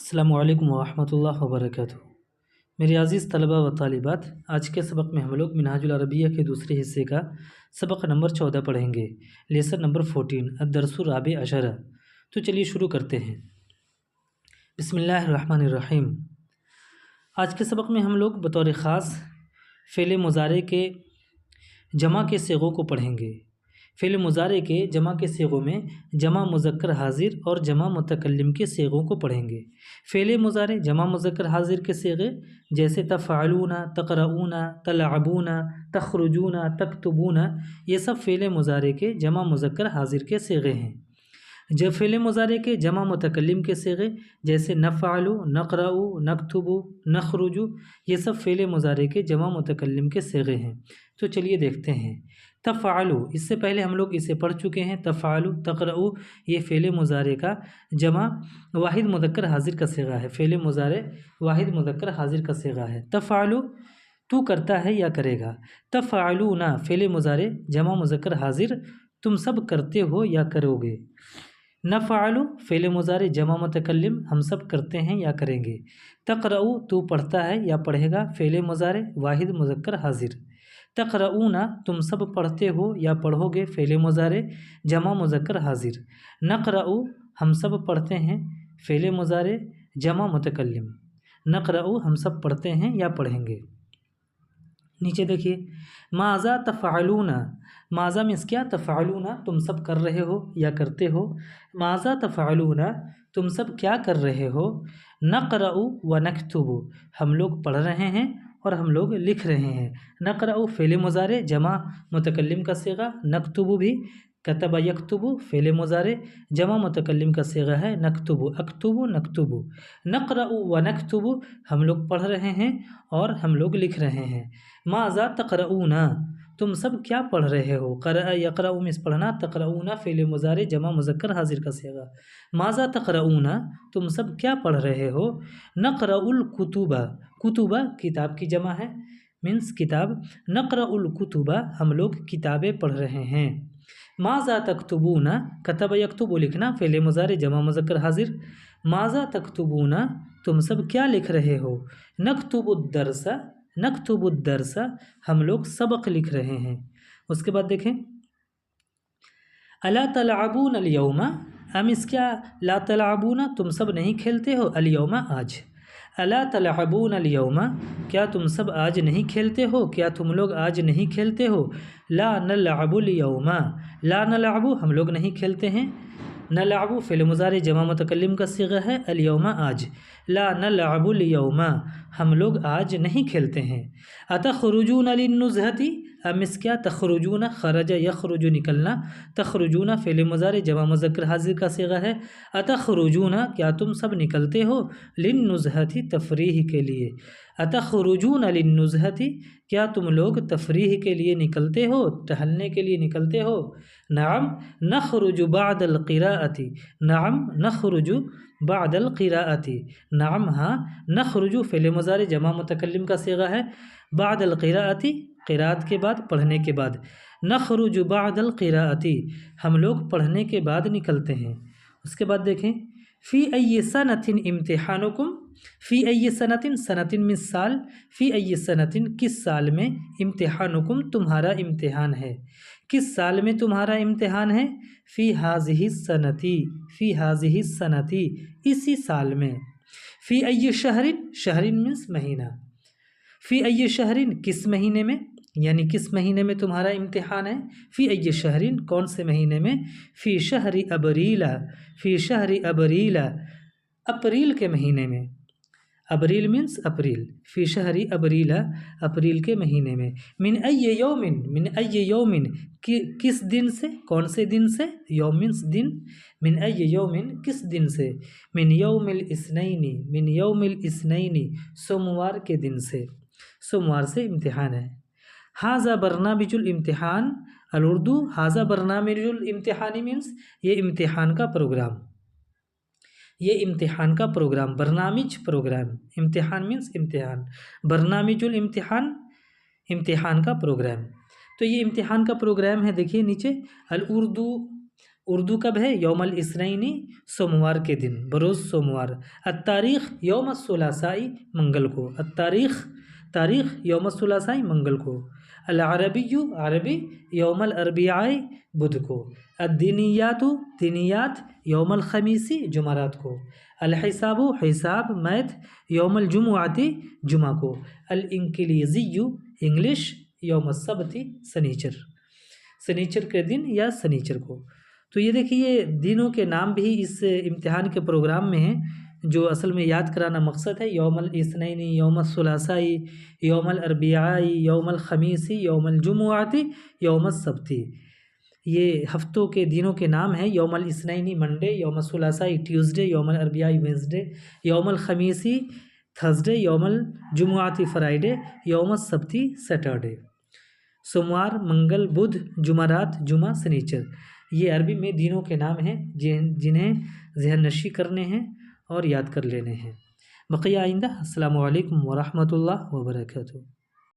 السلام علیکم ورحمۃ اللہ وبرکاتہ۔ میرے عزیز طلبہ و طالبات، آج کے سبق میں ہم لوگ منہاج العربیہ کے دوسرے حصے کا سبق نمبر 14 پڑھیں گے، لیسن نمبر 14 الدرس الرابع عشرہ۔ تو چلیے شروع کرتے ہیں۔ بسم اللہ الرحمن الرحیم۔ آج کے سبق میں ہم لوگ بطور خاص فعل مضارع کے جمع کے صیغوں کو پڑھیں گے۔ فعل مضارع کے جمع کے صیغوں میں جمع مذکر حاضر اور جمع متکلم کے صیغوں کو پڑھیں گے۔ فعل مضارع جمع مذکر حاضر کے صیغے جیسے تفعلون، تقرؤون، تلعبون، تخرجون، تکتبون، یہ سب فعل مضارع کے جمع مذکر حاضر کے صیغے ہیں۔ جب فعل مضارع کے جمع متکلم کے صیغے جیسے نفعل، نقرأ، نکتب، نخرج، یہ سب فعل مضارع کے جمع متکلم کے صیغے ہیں۔ تو چلیے دیکھتے ہیں۔ تفعل، اس سے پہلے ہم لوگ اسے پڑھ چکے ہیں۔ تفعل، تقرأ، یہ فعل مضارع کا جمع واحد مذکر حاضر کا صیغہ ہے۔ فعل مضارع واحد مذکر حاضر کا صیغہ ہے۔ تفعل، تو کرتا ہے یا کرے گا۔ تفعلون، فعل مضارع جمع مذکر حاضر، تم سب کرتے ہو یا کرو گے۔ نفعل، فعل مضارع جمع متکلم، ہم سب کرتے ہیں یا کریں گے۔ تقرأ، تو پڑھتا ہے یا پڑھے گا، فعل مضارع واحد مذکر حاضر۔ تقرؤون، تم سب پڑھتے ہو یا پڑھو گے، فعل مضارع جمع مذکر حاضر۔ نقرأ، ہم سب پڑھتے ہیں، فعل مضارع جمع متکلم۔ نقرأ، ہم سب پڑھتے ہیں یا پڑھیں گے۔ نیچے دیکھیے، ماذا تفعلون، ماذا مینس کیا، تفعلون تم سب کر رہے ہو یا کرتے ہو۔ ماذا تفعلون، تم سب کیا کر رہے ہو۔ نقرأ و نکتب، ہم لوگ پڑھ رہے ہیں اور ہم لوگ لکھ رہے ہیں۔ نقرأ فعل مضارع جمع متکلم کا صیغہ، نکتب بھی کتب یکتب فعل مضارع جمع متکلم کا صیغہ ہے، نکتب، اکتب، نکتب۔ نقرأ و نکتب، ہم لوگ پڑھ رہے ہیں اور ہم لوگ لکھ رہے ہیں۔ ماذا تقرؤون، تم سب کیا پڑھ رہے ہو۔ قرأ یقرأ میں پڑھنا، تقرؤون فعل مضارع جمع مذکر حاضر کا صیغہ۔ ماذا تقرؤون، تم سب کیا پڑھ رہے ہو۔ نقرأ الکتب، کتب کتاب کی جمع ہے، مینس کتاب۔ نقرأ الکتب، ہم لوگ کتابیں پڑھ رہے ہیں۔ ماذا تکتبون، کتب یکتب لکھنا، فعل مضارع جمع مذکر حاضر۔ ماذا تکتبون، تم سب کیا لکھ رہے ہو۔ نکتب الدرس، نکتب الدرس، ہم لوگ سبق لکھ رہے ہیں۔ اس کے بعد دیکھیں، الا تلعبون اليوم، امس کیا، لا تلعبون تم سب نہیں کھیلتے ہو، اليوم آج۔ الا تلعبون اليوم، کیا تم سب آج نہیں کھیلتے ہو، کیا تم لوگ آج نہیں کھیلتے ہو۔ لا نلعب اليوم، لا نلعب ہم لوگ نہیں کھیلتے ہیں۔ نلعب فعل مضارع جمع متکلم کا صیغہ ہے، اليوم آج۔ لا نلعب اليوم، ہم لوگ آج نہیں کھیلتے ہیں۔ اتخرجون للنزهة، امس کیا، تخرجون خرج یخرج نکلنا، تخرجون فعل مضارع جمع مذکر حاضر کا صیغہ ہے۔ اتخرجون، کیا تم سب نکلتے ہو، للنزهة تفریح کے لیے۔ اتخرجون للنزهة، کیا تم لوگ تفریح کے لیے نکلتے ہو، ٹہلنے کے لیے نکلتے ہو۔ نعم نخرج بعد القراءة، نعم نخرج بعد القراءة، نعم ہاں، نخرج فعل مضارع جمع متکلم کا صیغہ ہے، بعد القراءة قراءت کے بعد، پڑھنے کے بعد۔ نخرج بعد القراءة، ہم لوگ پڑھنے کے بعد نکلتے ہیں۔ اس کے بعد دیکھیں، فی ای سنۃ امتحانکم، فی ای سنۃ، سنۃ میں سال، فی ای سنۃ کس سال میں، امتحانکم تمہارا امتحان ہے، کس سال میں تمہارا امتحان ہے۔ فی ہذہ السنۃ، فی ہذہ السنۃ اسی سال میں۔ فی ای شہر، شہر مینس مہینہ، فی ای شہر کس مہینے میں، یعنی کس مہینے میں تمہارا امتحان ہے۔ فی ای شہر کون سے مہینے میں۔ فی شہر ابریل، فی شہر ابریل اپریل کے مہینے میں، ابریل مینس اپریل، فی شہر ابریل اپریل کے مہینے میں۔ من ای یوم، من ای یوم کس دن سے، کون سے دن سے، یوم مینس دن، من ای یوم کس دن سے۔ من یوم الاثنین، من یوم الاثنین سوموار کے دن سے، سوموار سے امتحان ہے۔ ھذا برنامج الامتحان الاردو، ھذا برنامج الامتحان مینس یہ امتحان کا پروگرام، یہ امتحان کا پروگرام، برنامج پروگرام، امتحان مینس امتحان، برنامج الامتحان امتحان کا پروگرام۔ تو یہ امتحان کا پروگرام ہے، دیکھیے نیچے، الاردو اردو کب ہے؟ یوم الاثنین سوموار کے دن، بروز سوموار۔ التاریخ یوم الثلاثاء منگل کو، تاریخ یوم الثلاثاء منگل کو۔ العربی عربی یوم الاربعاء بدھ کو۔ الدینیات دینیات یوم الخمیس جمعرات کو۔ الحساب حساب میتھ یوم الجمعۃ جمعہ کو۔ الانگلیزی انگلش یوم السبت سنیچر کے دن یا سنیچر کو۔ تو یہ دیکھیے یہ دنوں کے نام بھی اس امتحان کے پروگرام میں ہیں، جو اصل میں یاد کرانا مقصد ہے۔ یوم الاثنین، یوم الثلاثاء، یوم الاربعاء، یوم الخمیس، یوم الجمعۃ، یوم السبت، یہ ہفتوں کے دنوں کے نام ہیں۔ یوم الاثنین منڈے، یوم الثلاثاء ٹیوزڈے، یوم الاربعاء وینسڈے، یوم الخمیس تھرسڈے، یوم الجمعۃ فرائیڈے، یوم السبت سیٹرڈے۔ سوموار، منگل، بدھ، جمعرات، جمعہ، سنیچر، یہ عربی میں دنوں کے نام ہیں جنہیں ذہن نشی کرنے ہیں اور یاد کر لینے ہیں۔ بقیہ آئندہ۔ السلام علیکم ورحمۃ اللہ وبرکاتہ۔